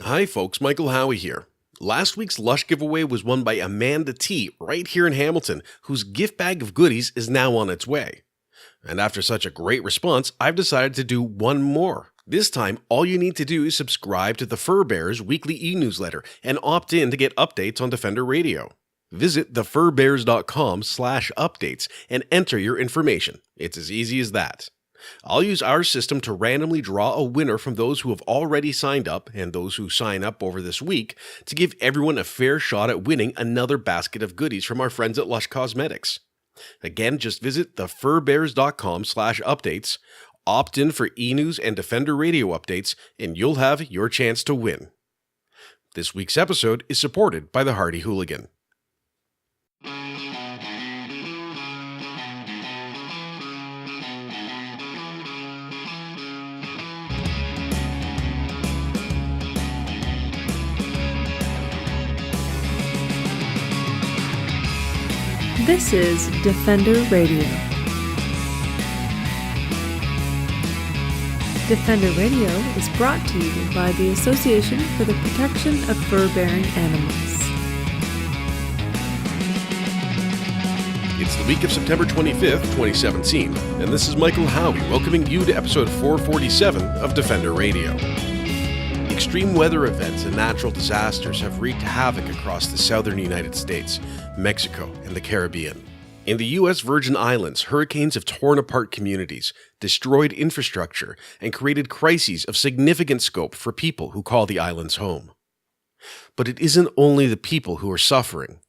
Hi folks, Michael Howie here. Last week's Lush giveaway was won by Amanda T. right here in Hamilton, whose gift bag of goodies is now on its way. And after such a great response, I've decided to do one more. This time, all you need to do is subscribe to the Fur Bears weekly e-newsletter and opt in to get updates on Defender Radio. Visit thefurbears.com/updates and enter your information. It's as easy as that. I'll use our system to randomly draw a winner from those who have already signed up and those who sign up over this week to give everyone a fair shot at winning another basket of goodies from our friends at Lush Cosmetics. Again, just visit thefurbears.com/updates, opt in for e-news and Defender Radio updates, and you'll have your chance to win. This week's episode is supported by the Hardy Hooligan. This is Defender Radio. Defender Radio is brought to you by the Association for the Protection of Fur-Bearing Animals. It's the week of September 25th, 2017, and this is Michael Howie welcoming you to episode 447 of Defender Radio. Extreme weather events and natural disasters have wreaked havoc across the southern United States, Mexico, and the Caribbean. In the U.S. Virgin Islands, hurricanes have torn apart communities, destroyed infrastructure, and created crises of significant scope for people who call the islands home. But it isn't only the people who are suffering.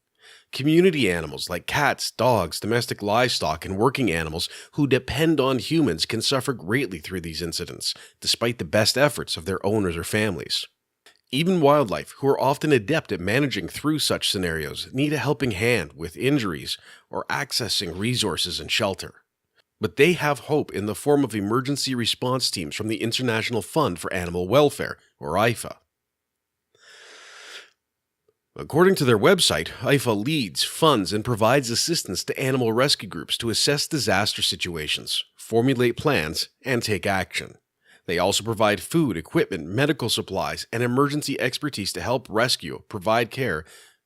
Community animals like cats, dogs, domestic livestock, and working animals who depend on humans can suffer greatly through these incidents, despite the best efforts of their owners or families. Even wildlife, who are often adept at managing through such scenarios, need a helping hand with injuries or accessing resources and shelter. But they have hope in the form of emergency response teams from the International Fund for Animal Welfare, or IFAW. According to their website, IFAW leads, funds, and provides assistance to animal rescue groups to assess disaster situations, formulate plans, and take action. They also provide food, equipment, medical supplies, and emergency expertise to help rescue, provide care,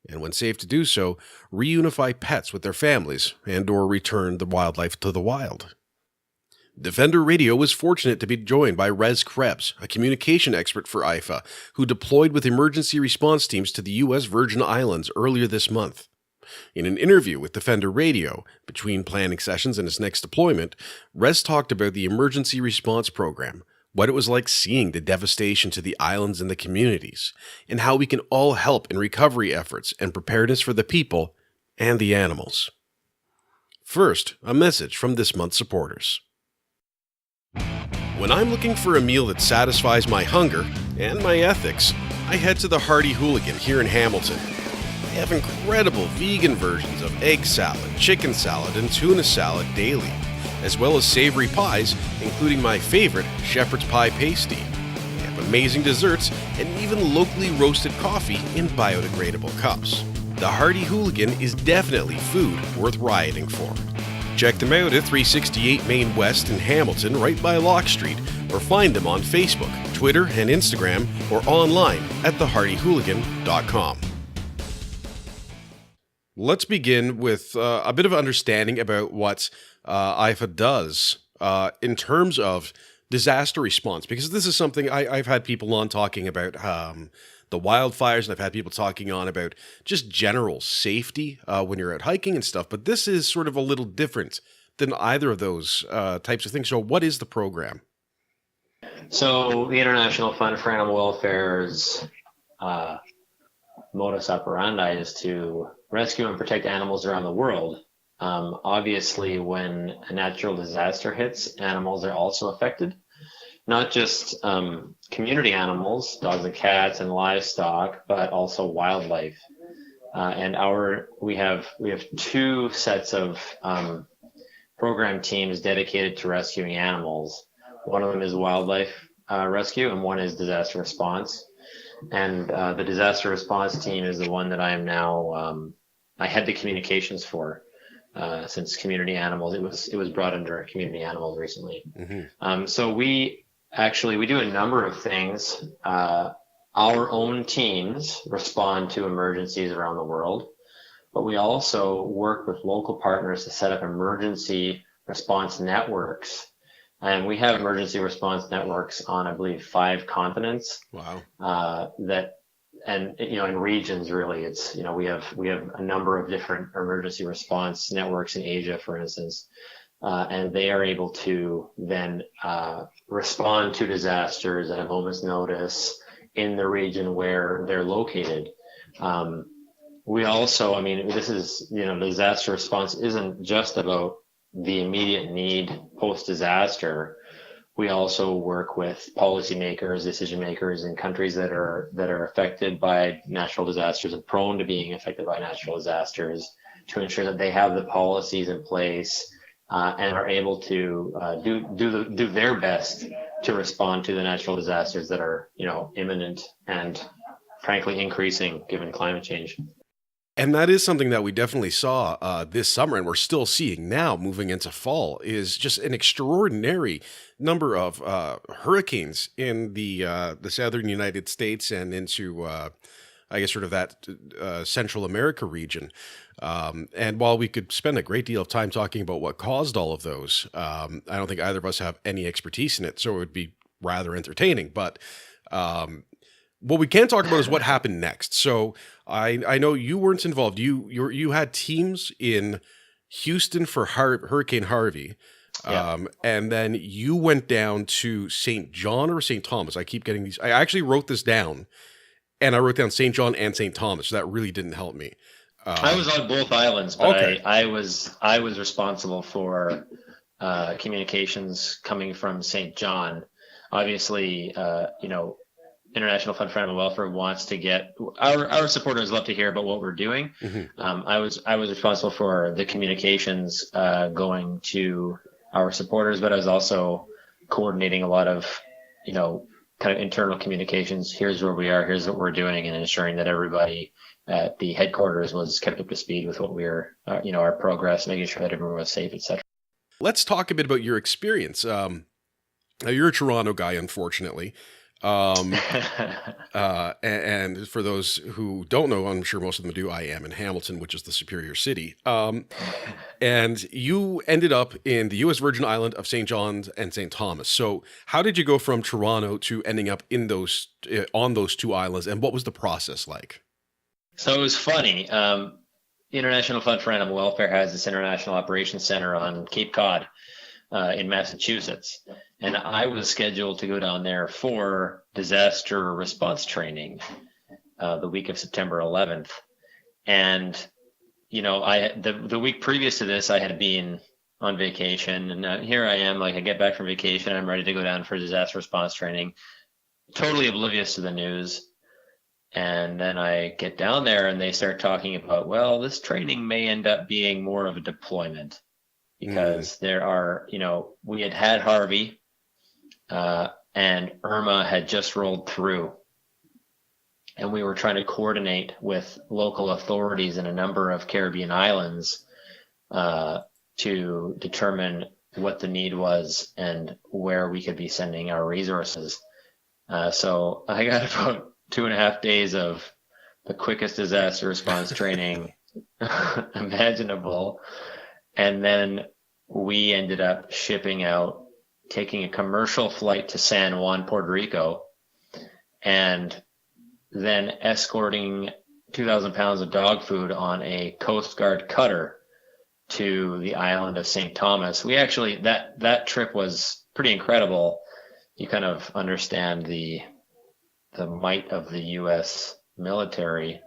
and when safe to do so, reunify pets with their families and/or return the wildlife to the wild. Defender Radio was fortunate to be joined by Res Krebs, a communication expert for IFAW, who deployed with emergency response teams to the U.S. Virgin Islands earlier this month. In an interview with Defender Radio, between planning sessions and his next deployment, Res talked about the emergency response program, what it was like seeing the devastation to the islands and the communities, and how we can all help in recovery efforts and preparedness for the people and the animals. First, a message from this month's supporters. When I'm looking for a meal that satisfies my hunger and my ethics, I head to the Hardy Hooligan here in Hamilton. They have incredible vegan versions of egg salad, chicken salad, and tuna salad daily, as well as savory pies, including my favorite, shepherd's pie pasty. They have amazing desserts and even locally roasted coffee in biodegradable cups. The Hardy Hooligan is definitely food worth rioting for. Check them out at 368 Main West in Hamilton, right by Locke Street, or find them on Facebook, Twitter, and Instagram, or online at thehardyhooligan.com. Let's begin with a bit of understanding about what IFAW does in terms of disaster response, because this is something I've had people on talking about the wildfires, and I've had people talking on about just general safety when you're out hiking and stuff, but this is sort of a little different than either of those types of things. So what is the program? So the International Fund for Animal Welfare's modus operandi is to rescue and protect animals around the world. Obviously, when a natural disaster hits, animals are also affected. Not just community animals, dogs and cats and livestock, but also wildlife. And we have two sets of program teams dedicated to rescuing animals. One of them is wildlife rescue, and one is disaster response. And the disaster response team is the one that I am now. I head the communications for. Since community animals, it was brought under community animals recently. Mm-hmm. So we do a number of things. our own teams respond to emergencies around the world, but we also work with local partners to set up emergency response networks. And we have emergency response networks on, I believe, 5 continents. Wow. In regions, really, it's, we have a number of different emergency response networks in Asia, for instance, and they are able to then respond to disasters at a moment's notice in the region where they're located. We also, this is, disaster response isn't just about the immediate need post-disaster. We also work with policymakers, decision makers in countries that are affected by natural disasters and prone to being affected by natural disasters, to ensure that they have the policies in place and are able to do their best to respond to the natural disasters that are, imminent and frankly increasing given climate change. And that is something that we definitely saw this summer, and we're still seeing now moving into fall, is just an extraordinary number of hurricanes in the southern United States and into, I guess, sort of that Central America region. And while we could spend a great deal of time talking about what caused all of those, I don't think either of us have any expertise in it, so it would be rather entertaining. But what we can talk about is what happened next. So I know you weren't involved. You had teams in Houston for Hurricane Harvey. Yeah. And then you went down to St. John or St. Thomas. I keep getting these. I actually wrote this down, and I wrote down St. John and St. Thomas. So that really didn't help me. I was on both islands, but okay. I was responsible for communications coming from St. John. Obviously, International Fund for Animal Welfare wants to get our supporters love to hear about what we're doing. Mm-hmm. I was responsible for the communications going to our supporters, but I was also coordinating a lot of kind of internal communications. Here's where we are. Here's what we're doing, and ensuring that everybody at the headquarters was kept up to speed with what we were, our progress, making sure that everyone was safe, etc. Let's talk a bit about your experience. Now you're a Toronto guy, unfortunately. And for those who don't know, I'm sure most of them do, I am in Hamilton, which is the superior city. And you ended up in the U.S. Virgin Island of St. John's and St. Thomas. So how did you go from Toronto to ending up in on those 2 islands, and what was the process like? So it was funny. The International Fund for Animal Welfare has this International Operations Center on Cape Cod in Massachusetts. And I was scheduled to go down there for disaster response training the week of September 11th. And, the week previous to this, I had been on vacation. And here I am, I get back from vacation. I'm ready to go down for disaster response training, totally oblivious to the news. And then I get down there and they start talking about, well, this training may end up being more of a deployment because there are, we had Harvey. And Irma had just rolled through, and we were trying to coordinate with local authorities in a number of Caribbean islands to determine what the need was and where we could be sending our resources. So I got about 2.5 days of the quickest disaster response training imaginable, and then we ended up taking a commercial flight to San Juan, Puerto Rico, and then escorting 2,000 pounds of dog food on a Coast Guard cutter to the island of St. Thomas. We actually, that trip was pretty incredible. You kind of understand the might of the U.S. military.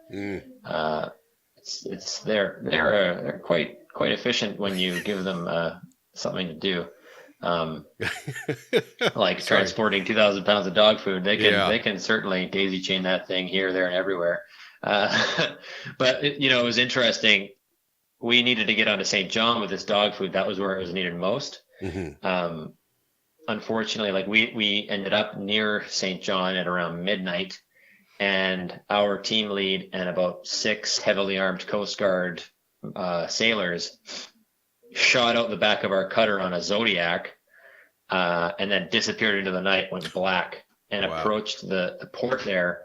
They're quite efficient when you give them something to do. Transporting 2,000 pounds of dog food, they can certainly daisy chain that thing here, there, and everywhere. But it was interesting. We needed to get onto St. John with this dog food. That was where it was needed most. Mm-hmm. Unfortunately, we ended up near St. John at around midnight, and our team lead and about 6 heavily armed Coast Guard sailors shot out the back of our cutter on a Zodiac, and then disappeared into the night, went black, and approached the port there.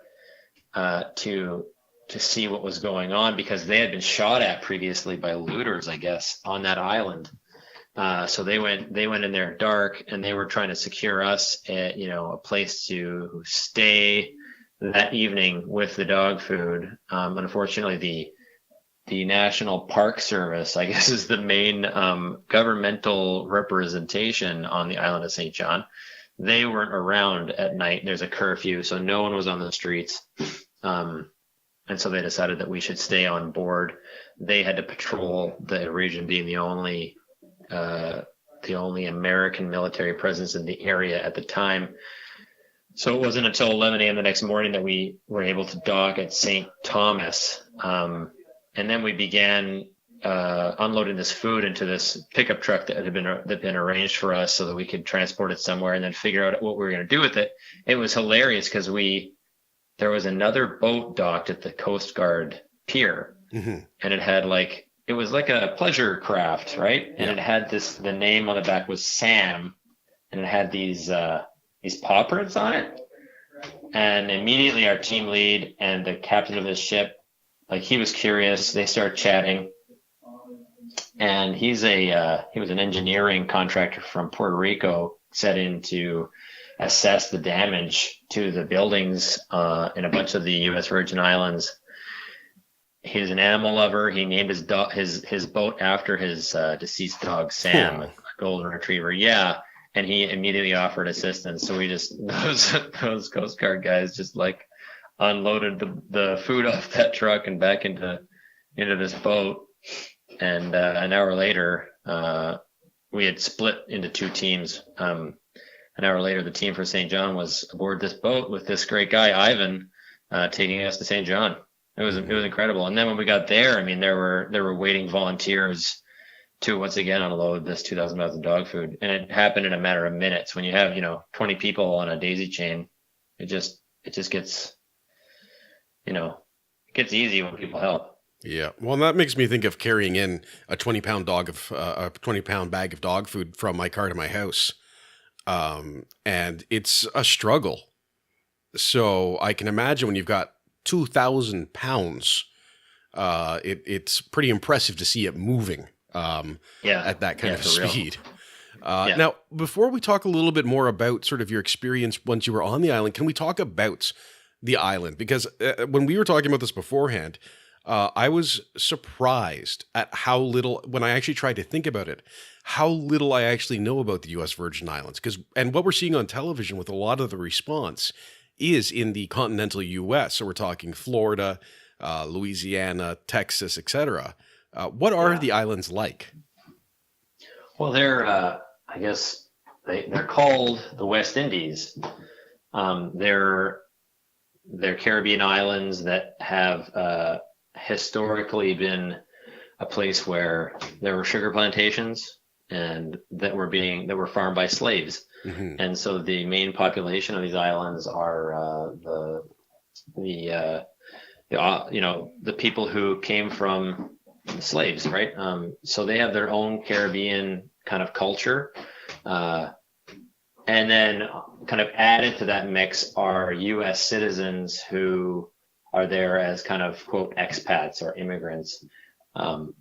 to see what was going on, because they had been shot at previously by looters, I guess, on that island. So they went in there dark, and they were trying to secure us at, a place to stay that evening with the dog food. Unfortunately, the National Park Service, I guess, is the main governmental representation on the island of St. John. They weren't around at night. There's a curfew, so no one was on the streets. And so they decided that we should stay on board. They had to patrol the region, being the only American military presence in the area at the time. So it wasn't until 11 a.m. the next morning that we were able to dock at St. Thomas. And then we began unloading this food into this pickup truck that had been arranged for us so that we could transport it somewhere and then figure out what we were going to do with it. It was hilarious because there was another boat docked at the Coast Guard pier, and it had it was like a pleasure craft, right? And it had the name on the back was Sam, and it had these paw prints on it. And immediately our team lead and the captain of this ship, he was curious. They started chatting, and he was an engineering contractor from Puerto Rico, set in to assess the damage to the buildings in a bunch of the U.S. Virgin Islands. He's an animal lover. He named his boat after his deceased dog, Sam, a golden retriever. Yeah. And he immediately offered assistance. So we just, those Coast Guard guys just unloaded the food off that truck and back into this boat. And an hour later, we had split into two teams. An hour later, the team for St. John was aboard this boat with this great guy, Ivan, taking us to St. John. It was incredible. And then when we got there, there were waiting volunteers to once again unload this 2,000 pounds of dog food, and it happened in a matter of minutes. When you have 20 people on a daisy chain, it just gets it gets easy when people help. Yeah, well, that makes me think of carrying in a 20-pound bag of dog food from my car to my house, and it's a struggle. So I can imagine when you've got 2,000 pounds, it's pretty impressive to see it moving. At that kind of speed. Now, before we talk a little bit more about sort of your experience once you were on the island, can we talk about the island? Because when we were talking about this beforehand, I was surprised at how little, when I actually tried to think about it, how little I actually know about the U.S. Virgin Islands. And what we're seeing on television with a lot of the response is in the continental U.S. So we're talking Florida, Louisiana, Texas, etc. What are the islands like? Well, they're, I guess they're called the West Indies. They're Caribbean islands that have historically been a place where there were sugar plantations and that were farmed by slaves. Mm-hmm. And so the main population of these islands are the people who came from slaves, right? So they have their own Caribbean kind of culture. And then kind of added to that mix are U.S. citizens who are there as kind of, quote, expats or immigrants. It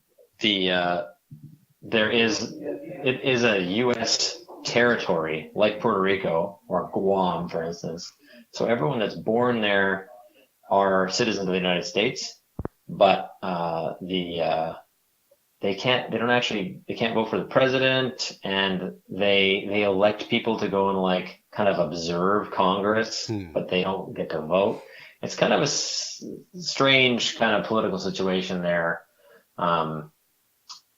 is a U.S. territory like Puerto Rico or Guam, for instance. So everyone that's born there are citizens of the United States. But they can't vote for the president, and they elect people to go and kind of observe Congress, but they don't get to vote. It's kind of a strange kind of political situation there. I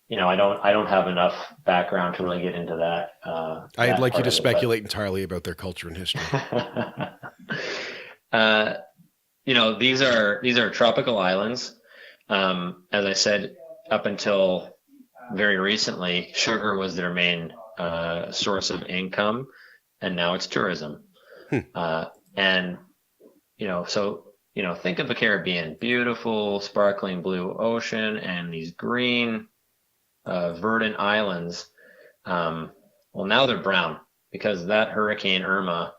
don't have enough background to really get into that. I'd like you to speculate entirely about their culture and history. These are tropical islands. As I said, up until very recently, sugar was their main source of income, and now it's tourism. Think of the Caribbean, beautiful, sparkling blue ocean, and these green, verdant islands. Well, now they're brown because that Hurricane Irma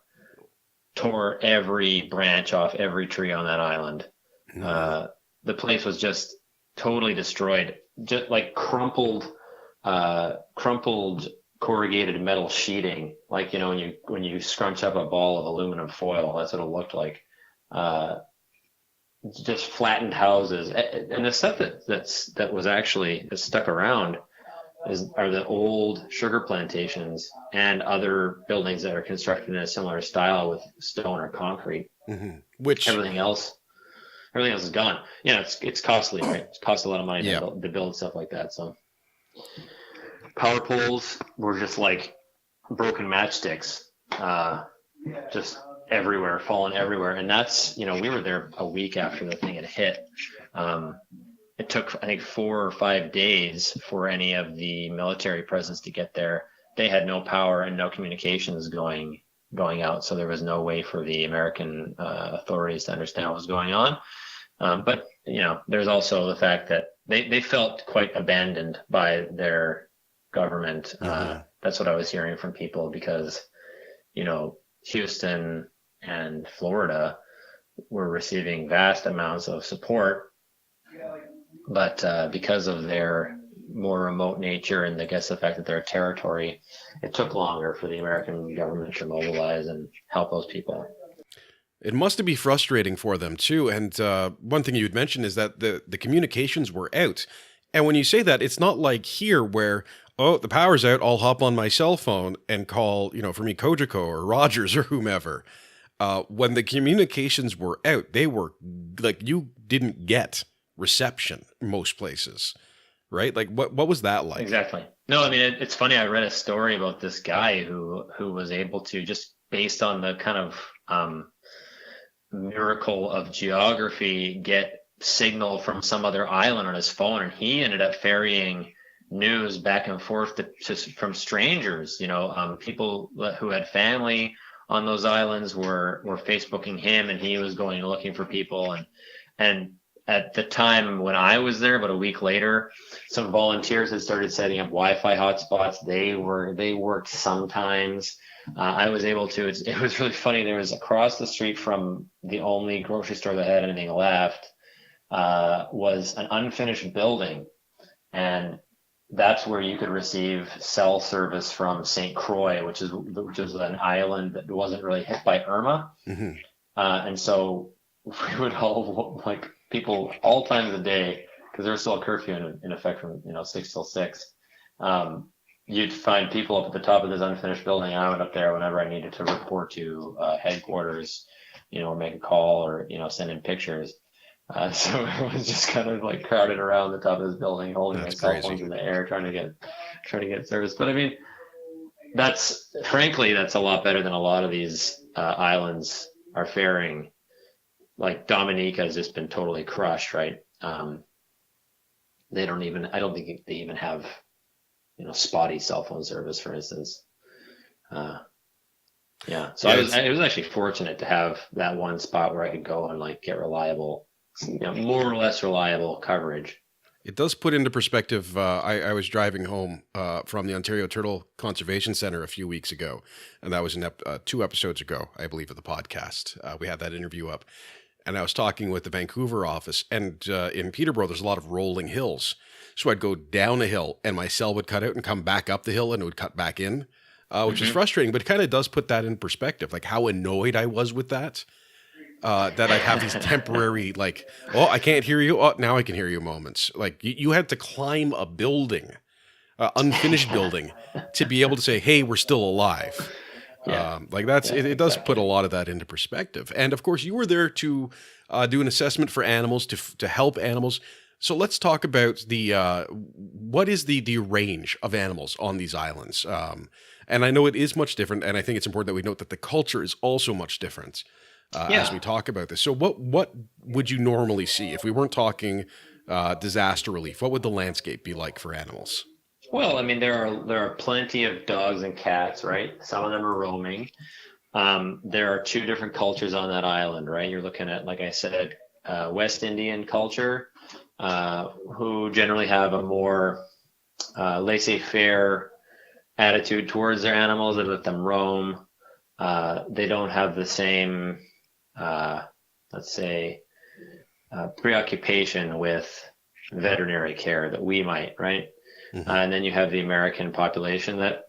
tore every branch off every tree on that island. Mhm. The place was just totally destroyed, just like crumpled corrugated metal sheeting, like when you scrunch up a ball of aluminum foil, that's what it looked like. Uh, just flattened houses, and the stuff that was actually that stuck around are the old sugar plantations and other buildings that are constructed in a similar style with stone or concrete. Which, Everything else, everything else is gone. It's costly, right? It costs a lot of money yeah, to build stuff like that. So power poles were just like broken matchsticks, just everywhere, falling everywhere. And that's, we were there a week after the thing had hit. It took, I think, 4 or 5 days for any of the military presence to get there. They had no power and no communications going out, so there was no way for the American authorities to understand what was going on. But there's also the fact that they felt quite abandoned by their government. That's what I was hearing from people because, Houston and Florida were receiving vast amounts of support, but because of their more remote nature and I guess the fact that they're a territory, it took longer for the American government to mobilize and help those people. it must be frustrating for them too. And one thing you'd mentioned is that the communications were out. And when you say that, it's not like here where, oh, the power's out, I'll hop on my cell phone and call, for me, Kojiko or Rogers or whomever. When the communications were out, they were like, you didn't get reception in most places, right? Like what was that like? Exactly. No, I mean it's funny. I read a story about this guy who was able to, just based on the kind of miracle of geography, get signal from some other island on his phone, and he ended up ferrying news back and forth from strangers. People who had family on those islands were Facebooking him, and he was going looking for people. And at the time when I was there, about a week later, some volunteers had started setting up Wi-Fi hotspots. They worked sometimes. I was able to. It was really funny. There was across the street from the only grocery store that had anything left was an unfinished building, and that's where you could receive cell service from St. Croix, which is an island that wasn't really hit by Irma. And so we would all, like, people all times of the day, because there was still a curfew in effect from 6 till 6. You'd find people up at the top of this unfinished building. I went up there whenever I needed to report to headquarters, or make a call or send in pictures. So it was just kind of like crowded around the top of this building, holding their cell phones in the air, trying to get service. But I mean, that's a lot better than a lot of these islands are faring. Like Dominica has just been totally crushed, right? I don't think they even have, spotty cell phone service, for instance. Yeah. So I was actually fortunate to have that one spot where I could go and like get reliable, more or less reliable coverage. It does put into perspective. I was driving home from the Ontario Turtle Conservation Center a few weeks ago, and that was 2 episodes ago, I believe, of the podcast. We had that interview up, and I was talking with the Vancouver office, and in Peterborough, there's a lot of rolling hills. So I'd go down a hill, and my cell would cut out and come back up the hill, and it would cut back in, which is frustrating, but it kind of does put that in perspective, like how annoyed I was with that. That I'd have these temporary, like, oh, I can't hear you. Oh, now I can hear you moments. Like you had to climb a building, unfinished building, to be able to say, hey, we're still alive. Yeah. It does put a lot of that into perspective. And of course, you were there to do an assessment for animals, to help animals. So let's talk about what is the range of animals on these islands. And I know it is much different, and I think it's important that we note that the culture is also much different. As we talk about this. So what would you normally see if we weren't talking disaster relief? What would the landscape be like for animals? Well, I mean, there are plenty of dogs and cats, right? Some of them are roaming. There are 2 different cultures on that island, right? You're looking at, like I said, West Indian culture, who generally have a more laissez-faire attitude towards their animals. They let them roam. they don't have the same, let's say, preoccupation with veterinary care that we might, right? And then you have the American population that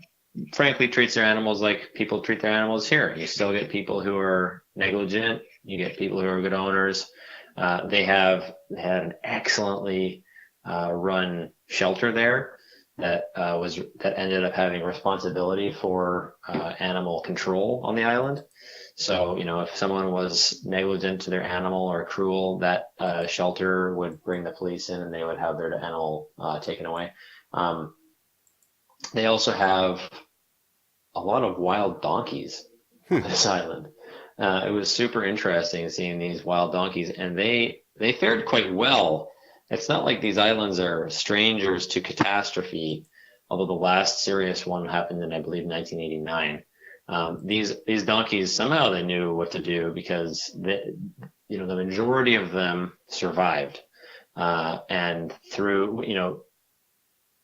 frankly treats their animals like people treat their animals here. You still get people who are negligent. You get people who are good owners. They had an excellently run shelter there that ended up having responsibility for animal control on the island. So, if someone was negligent to their animal or cruel, that shelter would bring the police in and they would have their animal taken away. They also have a lot of wild donkeys on this island. It was super interesting seeing these wild donkeys, and they fared quite well. It's not like these islands are strangers to catastrophe, although the last serious one happened in, I believe, 1989. These donkeys, somehow they knew what to do because the majority of them survived, and through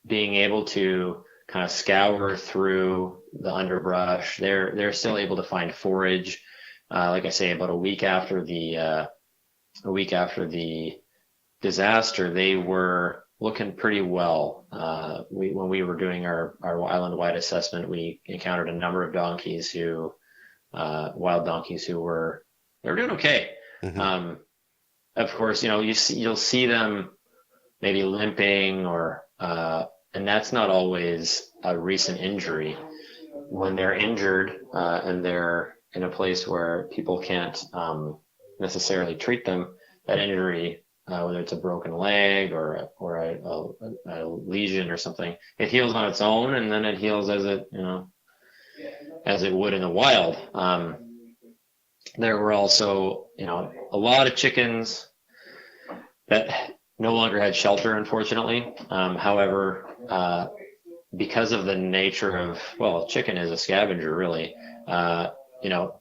being able to kind of scour through the underbrush, they're still able to find forage. Like I say, about a week after the disaster, they were looking pretty well. When we were doing our island-wide assessment, we encountered a number of donkeys wild donkeys they were doing okay. Of course, you'll see them maybe limping and that's not always a recent injury. When they're injured and they're in a place where people can't necessarily treat them, that injury, whether it's a broken leg or a lesion or something, it heals on its own, and then it heals as it would in the wild. There were also, a lot of chickens that no longer had shelter, unfortunately. However, because of the nature of, chicken is a scavenger, really.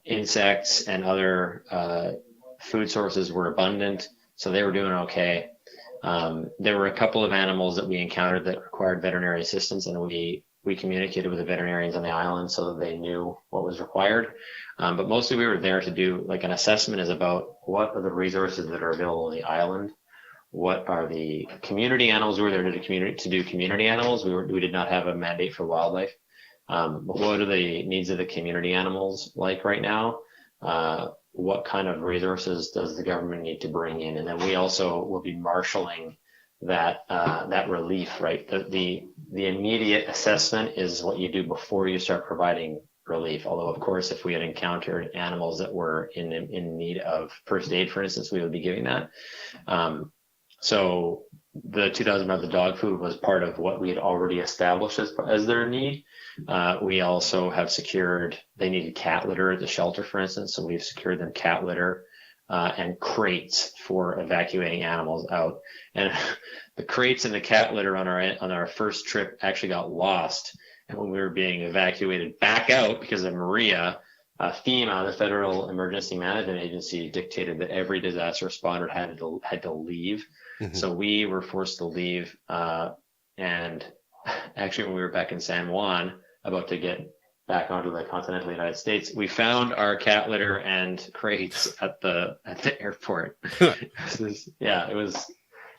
Insects and other food sources were abundant, so they were doing okay. There were a couple of animals that we encountered that required veterinary assistance, and we communicated with the veterinarians on the island so that they knew what was required. But mostly we were there to do an assessment is about what are the resources that are available on the island. What are the community animals? We were there to do community animals. We did not have a mandate for wildlife. But what are the needs of the community animals like right now? What kind of resources does the government need to bring in? And then we also will be marshaling that relief, right? The immediate assessment is what you do before you start providing relief. Although, of course, if we had encountered animals that were in need of first aid, for instance, we would be giving that. So the 2,000 pounds of dog food was part of what we had already established as their need. We also have secured, they needed cat litter at the shelter, for instance. So we've secured them cat litter and crates for evacuating animals out. And the crates and the cat litter on our first trip actually got lost. And when we were being evacuated back out because of Maria, FEMA, the Federal Emergency Management Agency, dictated that every disaster responder had to leave. So we were forced to leave. And actually, when we were back in San Juan, about to get back onto the continental United States, we found our cat litter and crates at the airport. It was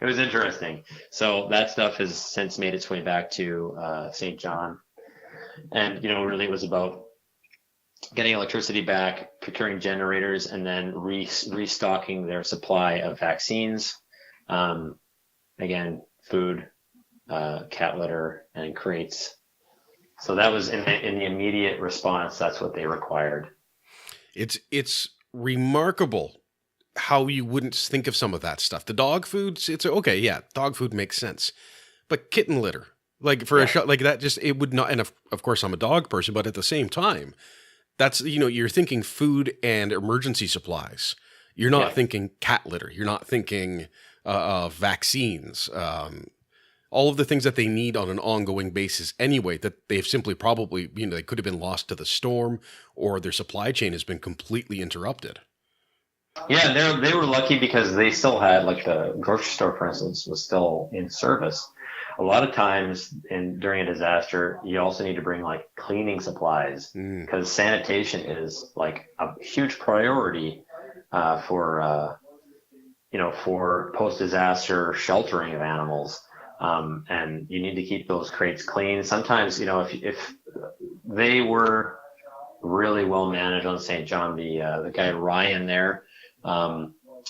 interesting. So that stuff has since made its way back to St. John. And, really it was about getting electricity back, procuring generators, and then restocking their supply of vaccines. Again, food, cat litter, and crates. So that was in the immediate response. That's what they required. It's remarkable how you wouldn't think of some of that stuff. The dog foods, it's okay. Yeah, dog food makes sense, but kitten litter, a shot like that, just it would not. And of course, I'm a dog person, but at the same time, that's you're thinking food and emergency supplies. You're not thinking cat litter. You're not thinking vaccines. All of the things that they need on an ongoing basis anyway, that they've simply probably, they could have been lost to the storm, or their supply chain has been completely interrupted. Yeah, they were lucky because they still had, the grocery store, for instance, was still in service. a lot of times during a disaster, you also need to bring like cleaning supplies because sanitation is like a huge priority for post-disaster sheltering of animals. And you need to keep those crates clean. Sometimes, if they were really well managed on St. John, the guy Ryan there,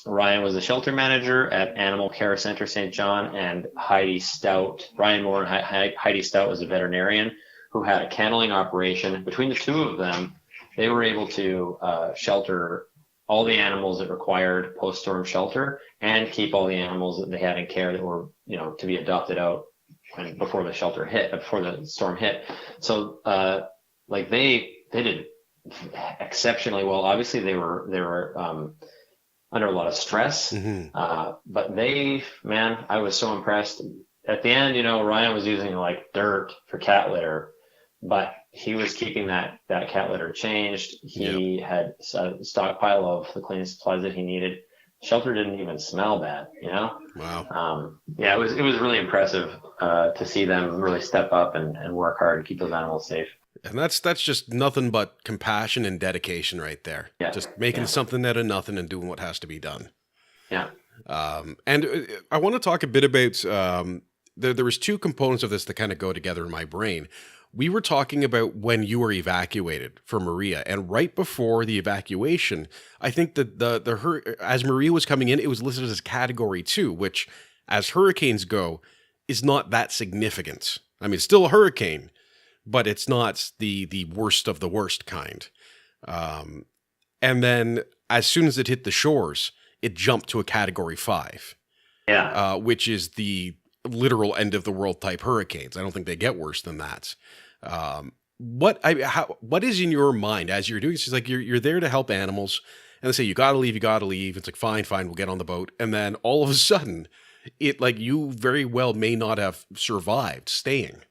Ryan was the shelter manager at Animal Care Center St. John, and Ryan Moore and Heidi Stout was a veterinarian who had a kenneling operation. Between the two of them, they were able to shelter all the animals that required post-storm shelter and keep all the animals that they had in care that were, to be adopted out before the storm hit. So, they did exceptionally well. Obviously, they were under a lot of stress, but I was so impressed. At the end, Ryan was using like dirt for cat litter, but he was keeping that cat litter changed. He had a stockpile of the cleaning supplies that he needed. Shelter didn't even smell bad, Wow. It was really impressive to see them really step up and work hard to keep those animals safe. And that's just nothing but compassion and dedication right there. Yeah. Just making something out of nothing and doing what has to be done. Yeah. And I want to talk a bit about, there was two components of this that kind of go together in my brain. We were talking about when you were evacuated for Maria, and right before the evacuation, I think that as Maria was coming in, it was listed as Category 2, which, as hurricanes go, is not that significant. I mean, it's still a hurricane, but it's not the worst of the worst kind. And then as soon as it hit the shores, it jumped to a Category 5. Yeah. Which is the literal end of the world type hurricanes. I don't think they get worse than that. What is in your mind as you're doing this? It's like you're there to help animals, and they say you gotta leave. It's like fine, we'll get on the boat, and then all of a sudden, it like you very well may not have survived staying.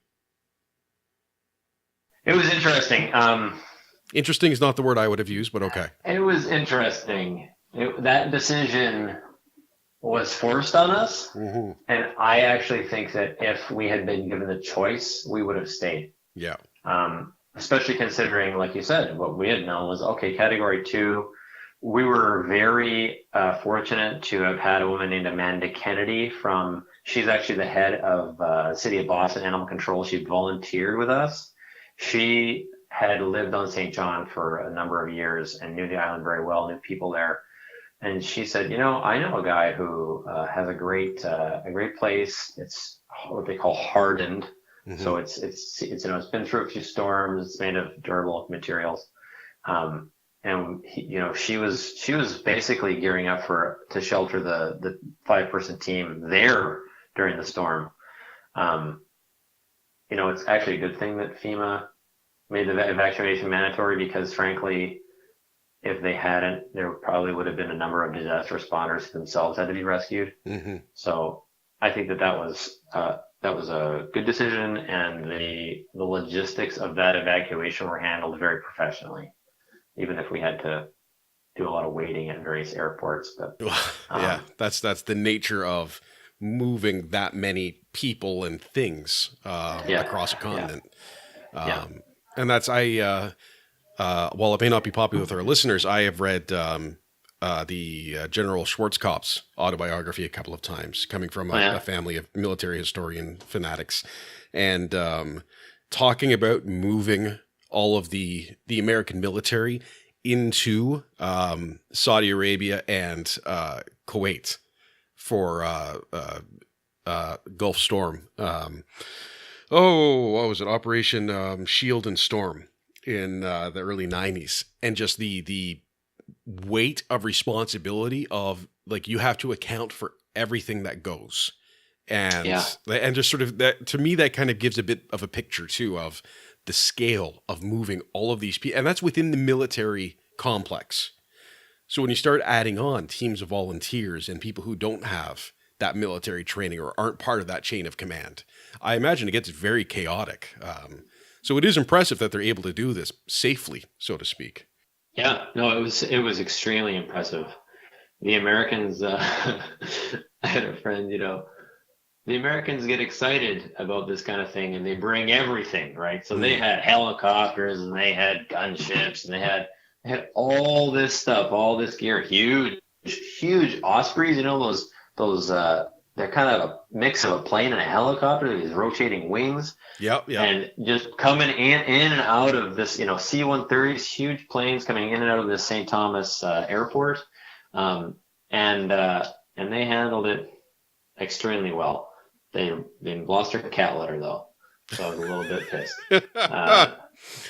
It was interesting. Interesting is not the word I would have used, but okay. It was interesting. That decision was forced on us, and I actually think that if we had been given the choice, we would have stayed. Yeah. Especially considering, like you said, what we had known was, okay, Category 2. We were very fortunate to have had a woman named Amanda Kennedy she's actually the head of City of Boston Animal Control. She volunteered with us. She had lived on St. John for a number of years and knew the island very well, knew people there. And she said, I know a guy who has a great place. It's what they call hardened. So it's been through a few storms. It's made of durable materials. And she was basically gearing up to shelter the 5-person team there during the storm. It's actually a good thing that FEMA made the evacuation mandatory, because frankly, if they hadn't, there probably would have been a number of disaster responders who themselves had to be rescued. So I think that was a good decision, and the logistics of that evacuation were handled very professionally, even if we had to do a lot of waiting at various airports. But yeah, that's the nature of moving that many people and things across a continent. And that's while it may not be popular with our listeners, I have read the General Schwarzkopf's autobiography a couple of times, coming from a family of military historian fanatics, and talking about moving all of the American military into Saudi Arabia and Kuwait for Gulf Storm. What was it? Operation Shield and Storm in the early 90s. And just the weight of responsibility of, like, you have to account for everything that goes. And just sort of that, to me, that kind of gives a bit of a picture too of the scale of moving all of these people. And that's within the military complex. So when you start adding on teams of volunteers and people who don't have that military training or aren't part of that chain of command, I imagine it gets very chaotic. So it is impressive that they're able to do this safely, so to speak. Yeah, no, it was extremely impressive. The Americans, I had a friend, the Americans get excited about this kind of thing and they bring everything, right? So they had helicopters and they had gunships and they had all this stuff, all this gear, huge Ospreys, those they're kind of a mix of a plane and a helicopter, these rotating wings. Yep. And just coming in and out of this, C-130s, huge planes coming in and out of this St. Thomas airport. And they handled it extremely well. They lost their cat litter though, so I was a little bit pissed.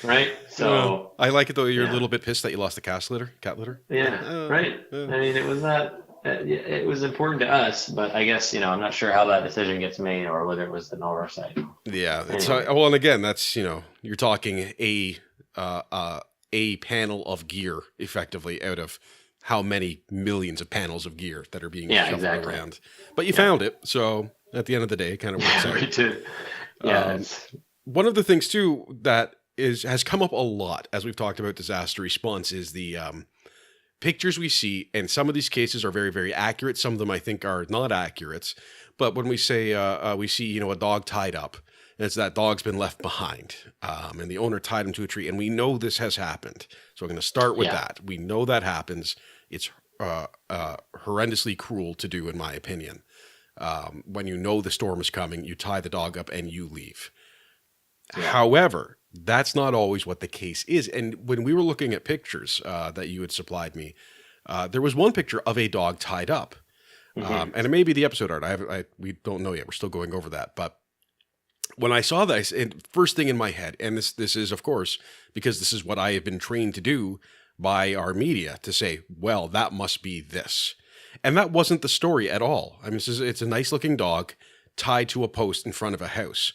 Right? So I like it though. You're a little bit pissed that you lost the cat litter. Yeah, right. I mean, it was not. It was important to us, but I guess I'm not sure how that decision gets made or whether it was an oversight. Yeah. Anyway. Well, and again, that's you're talking a panel of gear effectively out of how many millions of panels of gear that are being shuffled around. But you found it, so at the end of the day, it kind of works out. We did. Yeah. One of the things too that has come up a lot as we've talked about disaster response is the pictures we see, and some of these cases are very, very accurate. Some of them I think are not accurate. But when we say we see a dog tied up, and it's that dog's been left behind, and the owner tied him to a tree, and we know this has happened. So we're going to start with that. We know that happens. It's horrendously cruel to do, in my opinion. When you know the storm is coming, you tie the dog up and you leave. Yeah. However, that's not always what the case is. And when we were looking at pictures that you had supplied me, there was one picture of a dog tied up. And it may be the episode art. We don't know yet. We're still going over that. But when I saw this, first thing in my head, and this is, of course, because this is what I have been trained to do by our media, to say, well, that must be this. And that wasn't the story at all. I mean, it's a nice-looking dog tied to a post in front of a house.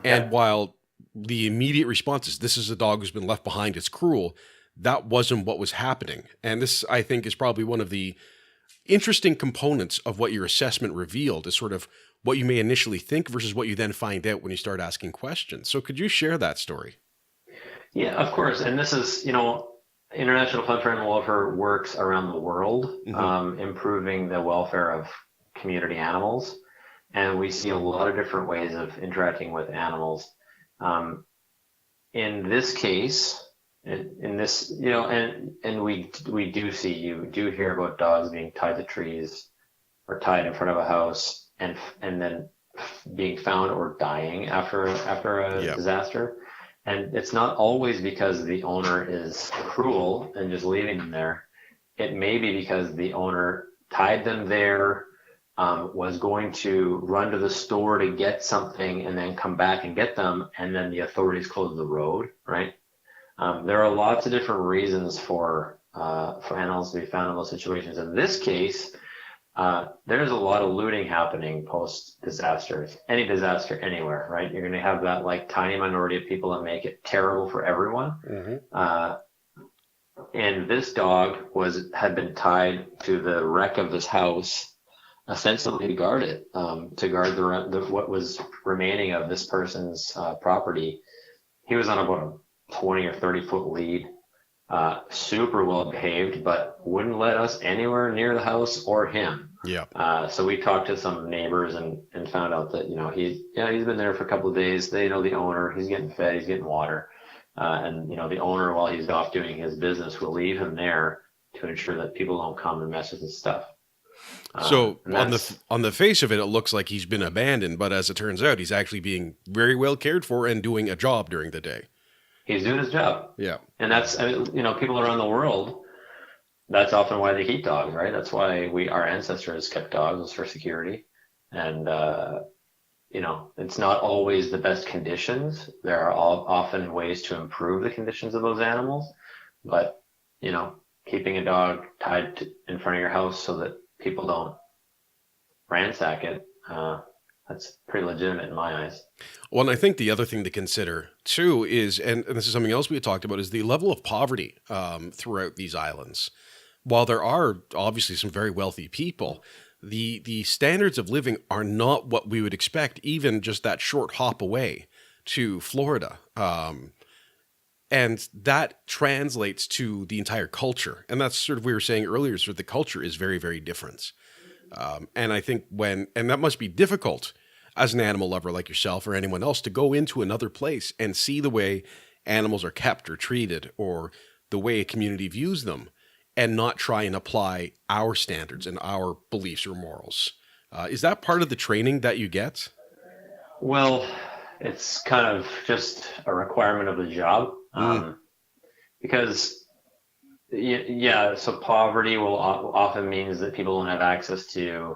And while the immediate response is, this is a dog who's been left behind, it's cruel, that wasn't what was happening. And this, I think, is probably one of the interesting components of what your assessment revealed, is sort of what you may initially think versus what you then find out when you start asking questions. So could you share that story? Yeah, of course. And this is, International Fund for Animal Welfare works around the world, improving the welfare of community animals. And we see a lot of different ways of interacting with animals. In this case, and we do see, you do hear about dogs being tied to trees or tied in front of a house and then being found or dying after a disaster. And it's not always because the owner is cruel and just leaving them there. It may be because the owner tied them there, was going to run to the store to get something and then come back and get them, and then the authorities close the road, right? There are lots of different reasons for animals to be found in those situations. In this case, there's a lot of looting happening post-disasters. Any disaster anywhere, right? You're going to have that tiny minority of people that make it terrible for everyone. And this dog had been tied to the wreck of this house, ostensibly to guard it, to guard what was remaining of this person's property. He was on about a 20 or 30 foot lead. Super well behaved, but wouldn't let us anywhere near the house or him. So we talked to some neighbors and found out that he's been there for a couple of days. They know the owner. He's getting fed. He's getting water. And the owner, while he's off doing his business, will leave him there to ensure that people don't come and mess with his stuff. So on the face of it, it looks like he's been abandoned, but as it turns out, he's actually being very well cared for and doing a job during the day. He's doing his job. Yeah. And that's, people around the world, that's often why they keep dogs, right? That's why our ancestors kept dogs, for security. And, it's not always the best conditions. There are often ways to improve the conditions of those animals. But, keeping a dog tied in front of your house so that people don't ransack it, that's pretty legitimate in my eyes. Well, and I think the other thing to consider too is, and this is something else we had talked about, is the level of poverty throughout these islands. While there are obviously some very wealthy people, the standards of living are not what we would expect, even just that short hop away to Florida. And that translates to the entire culture. And that's sort of, we were saying earlier, sort of the culture is very, very different. And I think and that must be difficult as an animal lover like yourself or anyone else, to go into another place and see the way animals are kept or treated, or the way a community views them, and not try and apply our standards and our beliefs or morals. Is that part of the training that you get? Well, it's kind of just a requirement of the job, because yeah, so poverty will often means that people don't have access to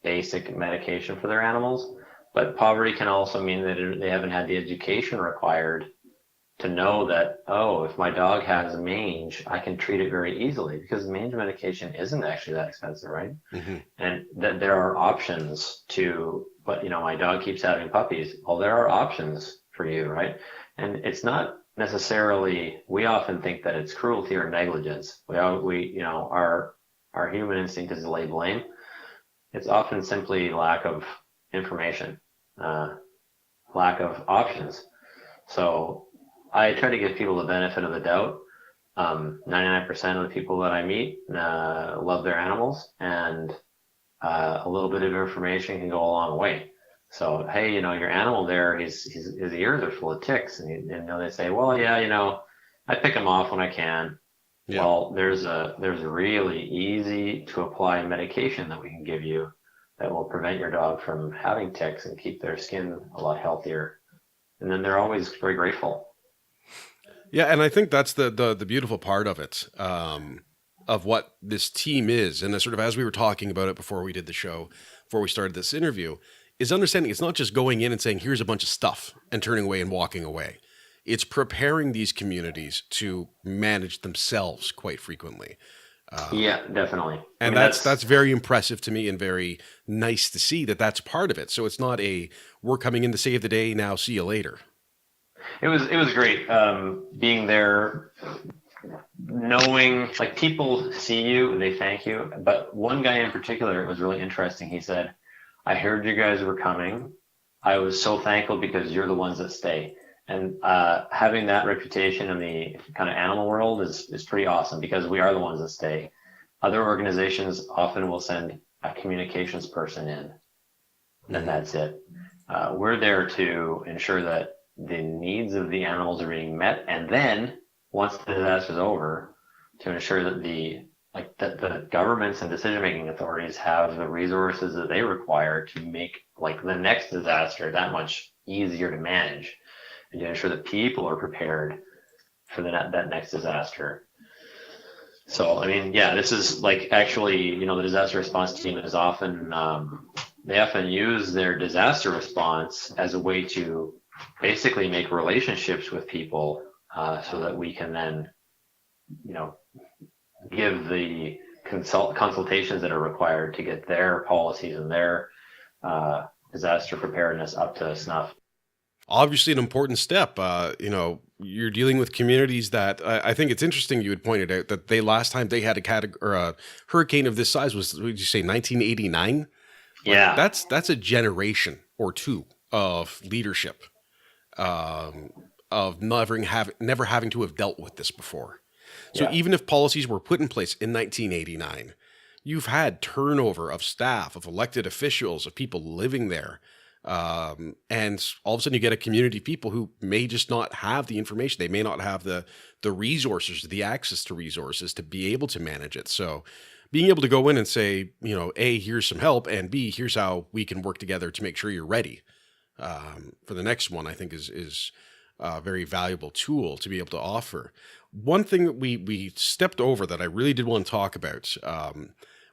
basic medication for their animals, but poverty can also mean that they haven't had the education required to know that, oh, if my dog has mange, I can treat it very easily, because mange medication isn't actually that expensive, right? And that there are options but my dog keeps having puppies. Well, there are options for you, right? And it's not necessarily, we often think that it's cruelty or negligence. Our human instinct is to lay blame. It's often simply lack of information, lack of options. So I try to give people the benefit of the doubt. 99% of the people that I meet love their animals, and a little bit of information can go a long way. So, hey, your animal there, his ears are full of ticks, and they say, well, yeah, I pick them off when I can. Yeah. Well, there's a really easy to apply medication that we can give you that will prevent your dog from having ticks and keep their skin a lot healthier. And then they're always very grateful. Yeah, and I think that's the beautiful part of it, of what this team is. And sort of as we were talking about it before we did the show, before we started this interview, is understanding it's not just going in and saying, here's a bunch of stuff and turning away and walking away. It's preparing these communities to manage themselves quite frequently. Yeah, definitely. And that's very impressive to me, and very nice to see that that's part of it. So it's not we're coming in to save the day, now see you later. It was great being there, knowing, like, people see you and they thank you. But one guy in particular, it was really interesting. He said, I heard you guys were coming. I was so thankful because you're the ones that stay. And having that reputation in the kind of animal world is pretty awesome, because we are the ones that stay. Other organizations often will send a communications person in, and that's it. We're there to ensure that the needs of the animals are being met, and then once the disaster is over, to ensure that the governments and decision-making authorities have the resources that they require to make, like, the next disaster that much easier to manage, and to ensure that people are prepared for that next disaster. So, I mean, yeah, this is like, actually, the disaster response team is often, they often use their disaster response as a way to basically make relationships with people, so that we can then, give the consultations that are required to get their policies and their disaster preparedness up to snuff. Obviously an important step. You're dealing with communities that I think it's interesting you had pointed out that last time they had a hurricane of this size was, what did you say, 1989? Yeah. That's a generation or two of leadership, of never having to have dealt with this before. So even if policies were put in place in 1989, you've had turnover of staff, of elected officials, of people living there. And all of a sudden you get a community of people who may just not have the information. They may not have the resources, the access to resources to be able to manage it. So being able to go in and say, A, here's some help, and B, here's how we can work together to make sure you're ready for the next one, I think is a very valuable tool to be able to offer. One thing that we stepped over that I really did want to talk about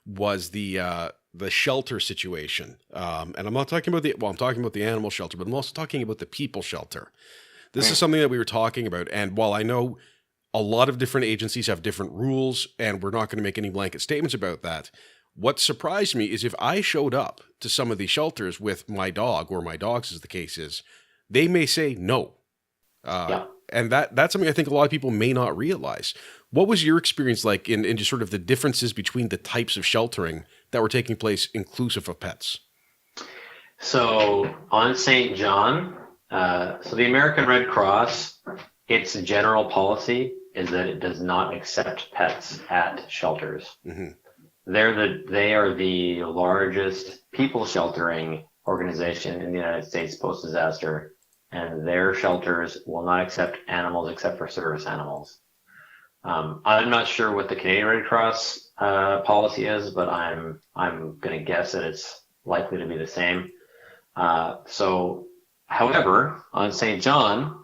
was the shelter situation. And I'm not talking about I'm talking about the animal shelter, but I'm also talking about the people shelter. This is something that we were talking about. And while I know a lot of different agencies have different rules, and we're not going to make any blanket statements about that, what surprised me is if I showed up to some of these shelters with my dog, or my dogs as the case is, they may say no. And that's something I think a lot of people may not realize. What was your experience like in just sort of the differences between the types of sheltering that were taking place inclusive of pets? So on St. John, so the American Red Cross, its general policy is that it does not accept pets at shelters. Mm-hmm. They are the largest people sheltering organization in the United States post-disaster, and their shelters will not accept animals except for service animals. I'm not sure what the Canadian Red Cross policy is, but I'm going to guess that it's likely to be the same. However, on St. John,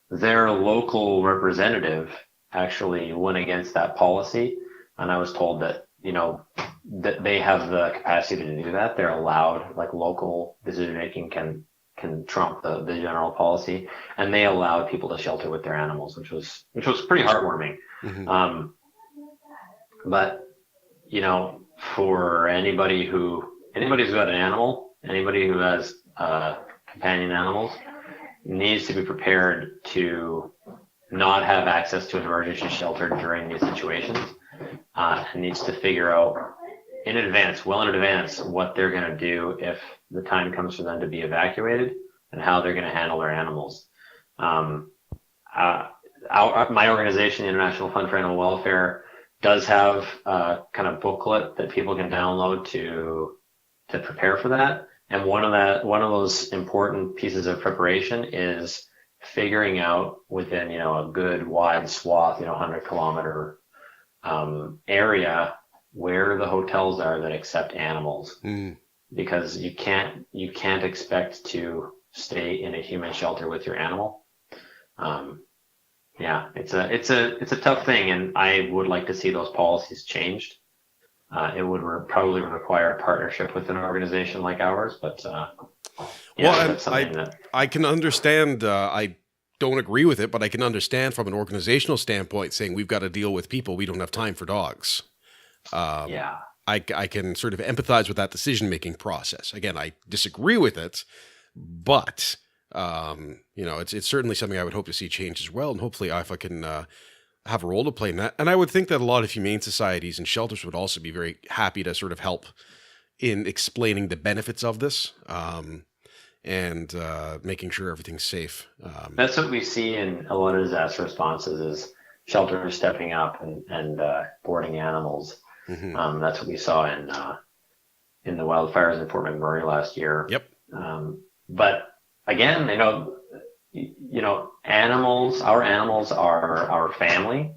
their local representative actually went against that policy, and I was told that that they have the capacity to do that. They're allowed, like, local decision making can trump the general policy, and they allowed people to shelter with their animals, which was pretty heartwarming. Mm-hmm. But for anybody who's got an animal, anybody who has companion animals, needs to be prepared to not have access to an emergency shelter during these situations, and needs to figure out well in advance, what they're going to do if the time comes for them to be evacuated, and how they're going to handle their animals. My organization, the International Fund for Animal Welfare, does have a kind of booklet that people can download to prepare for that. And one of those important pieces of preparation is figuring out within a good wide swath, 100-kilometer area, where the hotels are that accept animals, because you can't expect to stay in a human shelter with your animal. It's a tough thing, and I would like to see those policies changed. It would probably require a partnership with an organization like ours, but that's something that I can understand. I don't agree with it, but I can understand from an organizational standpoint saying we've got to deal with people. We don't have time for dogs. I can sort of empathize with that decision-making process. Again, I disagree with it, but it's certainly something I would hope to see change as well, and hopefully IFAW can have a role to play in that. And I would think that a lot of humane societies and shelters would also be very happy to sort of help in explaining the benefits of this, and making sure everything's safe. That's what we see in a lot of disaster responses, is shelters stepping up and boarding animals. Mm-hmm. That's what we saw in the wildfires in Fort McMurray last year. Yep. But again, animals, our animals are our family.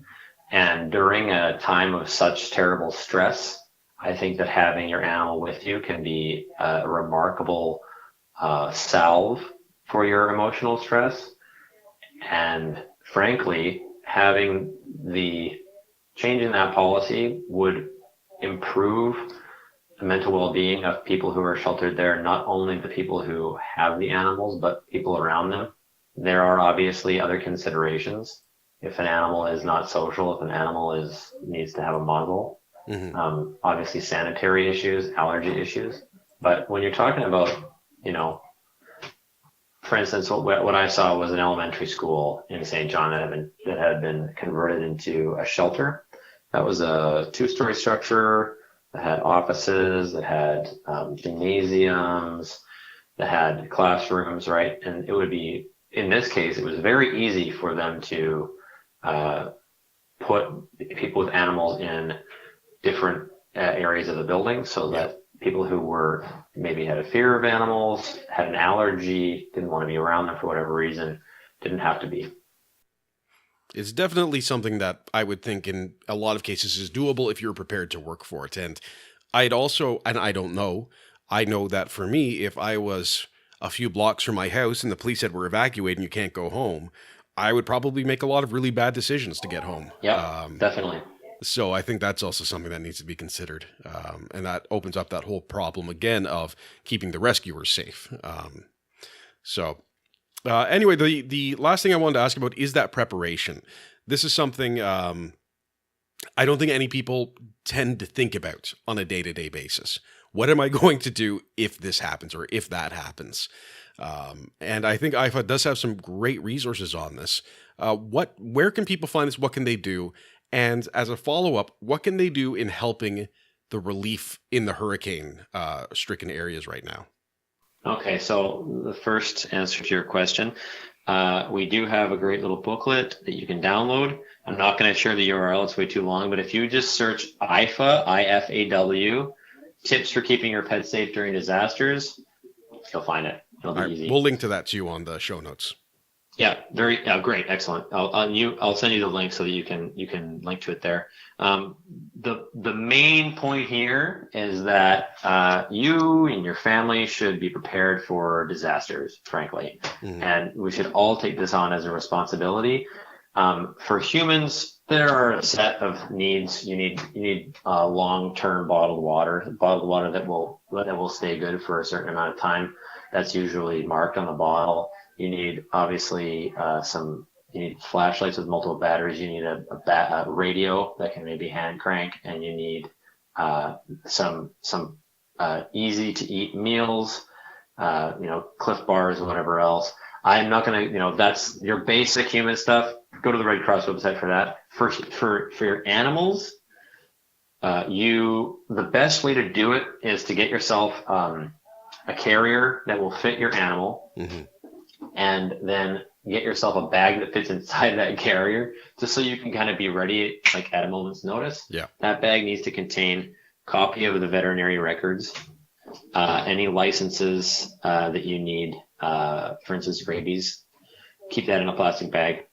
And during a time of such terrible stress, I think that having your animal with you can be a remarkable salve for your emotional stress. And frankly, changing that policy would improve the mental well-being of people who are sheltered there, not only the people who have the animals, but people around them. There are obviously other considerations. If an animal is not social, if an animal needs to have a muzzle, obviously sanitary issues, allergy issues. But when you're talking about, for instance, what I saw was an elementary school in St. John that had been converted into a shelter. That was a 2-story structure that had offices, that had gymnasiums, that had classrooms, right? And it would be, in this case, it was very easy for them to put people with animals in different areas of the building, so that people who maybe had a fear of animals, had an allergy, didn't want to be around them for whatever reason, didn't have to be. It's definitely something that I would think in a lot of cases is doable if you're prepared to work for it. And I know that for me, if I was a few blocks from my house and the police said we're evacuated and you can't go home, I would probably make a lot of really bad decisions to get home. Yeah, definitely. So I think that's also something that needs to be considered. And that opens up that whole problem again of keeping the rescuers safe. Anyway, the last thing I wanted to ask about is that preparation. This is something I don't think any people tend to think about on a day-to-day basis. What am I going to do if this happens or if that happens? And I think IFAW does have some great resources on this. Where can people find this? What can they do? And as a follow-up, what can they do in helping the relief in the hurricane-stricken areas right now? Okay, so the first answer to your question, we do have a great little booklet that you can download. I'm not going to share the URL, it's way too long, but if you just search IFAW, IFAW, tips for keeping your pet safe during disasters, you'll find it. It'll be easy. We'll link to that to you on the show notes. Yeah, very great, excellent. I'll send you the link so that you can link to it there. The main point here is that you and your family should be prepared for disasters, frankly, and we should all take this on as a responsibility. For humans, there are a set of needs. You need long-term bottled water that will stay good for a certain amount of time. That's usually marked on the bottle. You need obviously you need flashlights with multiple batteries. You need a radio that can maybe hand crank, and you need some easy to eat meals, Cliff bars or whatever else. I'm not gonna, that's your basic human stuff. Go to the Red Cross website for that. For your animals, the best way to do it is to get yourself a carrier that will fit your animal. And then get yourself a bag that fits inside that carrier, just so you can kind of be ready, like at a moment's notice. Yeah. That bag needs to contain a copy of the veterinary records, any licenses that you need, for instance, rabies. Keep that in a plastic bag.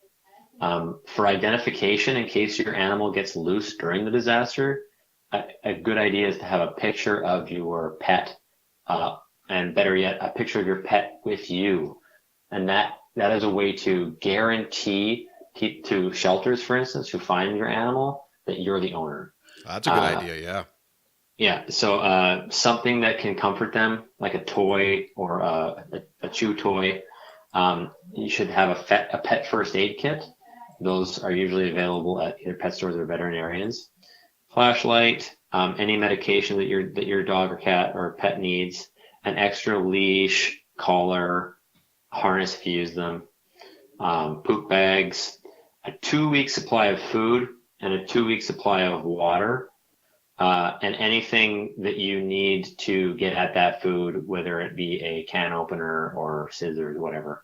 For identification, in case your animal gets loose during the disaster, a good idea is to have a picture of your pet, and better yet, a picture of your pet with you. And that is a way to guarantee to shelters, for instance, who find your animal, that you're the owner. That's a good idea, yeah. Yeah, so something that can comfort them, like a toy or a chew toy. You should have a pet first aid kit. Those are usually available at either pet stores or veterinarians. Flashlight, any medication that your dog or cat or pet needs, an extra leash, collar, harness if you use them, poop bags, a 2-week supply of food, and a 2-week supply of water, and anything that you need to get at that food, whether it be a can opener or scissors, whatever.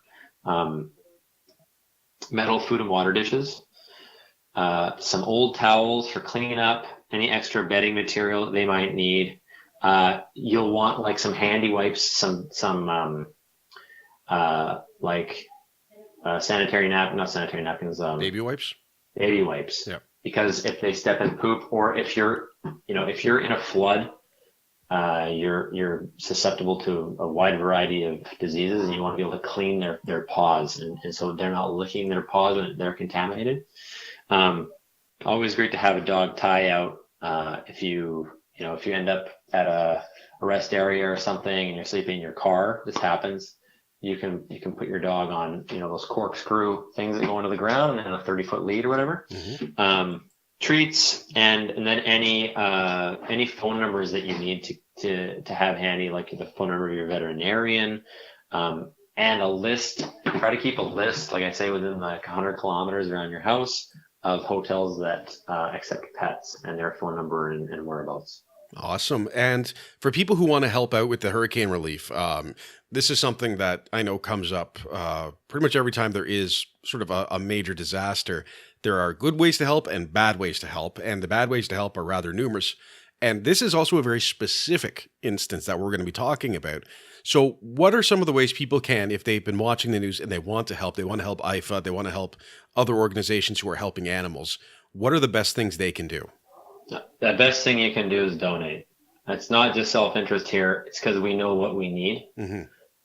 Metal food and water dishes, some old towels for cleaning up, any extra bedding material that they might need. You'll want like some handy wipes, some not sanitary napkins, Baby wipes. Yeah. Because if they step in poop, or if you're in a flood, you're susceptible to a wide variety of diseases, and you want to be able to clean their paws, and so they're not licking their paws when they're contaminated. Always great to have a dog tie out. If you end up at a rest area or something and you're sleeping in your car, this happens. You can put your dog on, those corkscrew things that go into the ground, and then a 30-foot lead or whatever. Treats, and then any phone numbers that you need to have handy, like the phone number of your veterinarian, and a list. Try to keep a list, like I say, within like 100 kilometers around your house of hotels that accept pets, and their phone number and whereabouts. Awesome. And for people who want to help out with the hurricane relief, this is something that I know comes up pretty much every time there is sort of a major disaster. There are good ways to help and bad ways to help, and the bad ways to help are rather numerous. And this is also a very specific instance that we're going to be talking about. So what are some of the ways people can, if they've been watching the news and they want to help IFAW, they want to help other organizations who are helping animals, what are the best things they can do? The best thing you can do is donate. It's not just self-interest here. It's because we know what we need.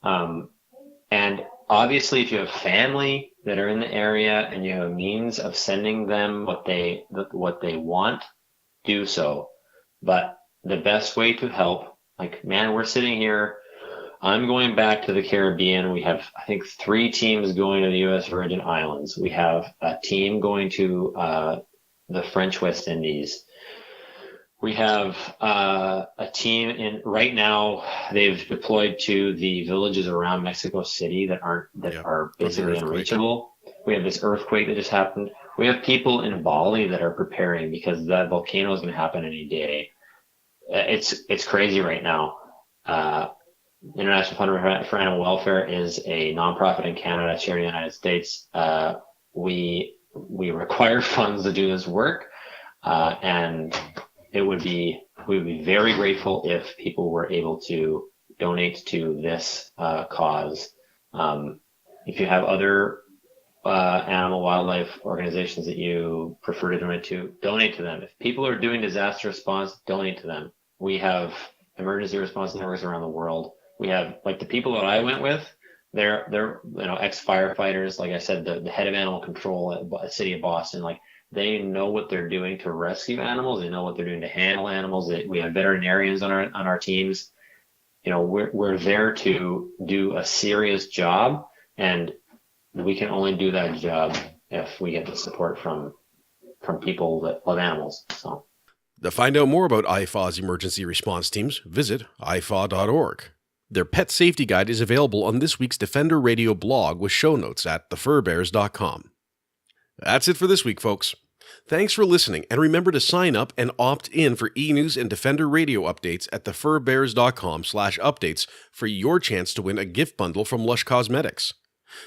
And obviously, if you have family that are in the area and you have a means of sending them what they want, do so. But the best way to help, we're sitting here. I'm going back to the Caribbean. We have, I think, 3 teams going to the U.S. Virgin Islands. We have a team going to the French West Indies. We have a team right now. They've deployed to the villages around Mexico City that are basically unreachable. We have this earthquake that just happened. We have people in Bali that are preparing because that volcano is going to happen any day. It's crazy right now. International Fund for Animal Welfare is a nonprofit in Canada, it's here in the United States. We require funds to do this work, and we would be very grateful if people were able to donate to this cause. If you have other animal wildlife organizations that you prefer to donate to them. If people are doing disaster response, donate to them. We have emergency response networks around the world. We have, like, the people that I went with, they're ex-firefighters. Like I said, the head of animal control at the city of Boston, like, they know what they're doing to rescue animals. They know what they're doing to handle animals. We have veterinarians on our teams. We're there to do a serious job, and we can only do that job if we get the support from people that love animals. So, to find out more about IFAW's emergency response teams, visit IFAW.org. Their pet safety guide is available on this week's Defender Radio blog with show notes at thefurbears.com. That's it for this week, folks. Thanks for listening, and remember to sign up and opt in for e-news and Defender Radio updates at thefurbears.com/updates for your chance to win a gift bundle from Lush Cosmetics.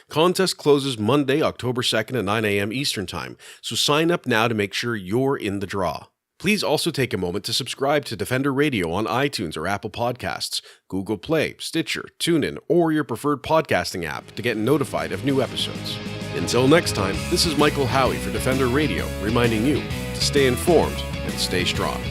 Contest closes Monday, October 2nd at 9 a.m. Eastern Time, so sign up now to make sure you're in the draw. Please also take a moment to subscribe to Defender Radio on iTunes or Apple Podcasts, Google Play, Stitcher, TuneIn, or your preferred podcasting app to get notified of new episodes. Until next time, this is Michael Howie for Defender Radio, reminding you to stay informed and stay strong.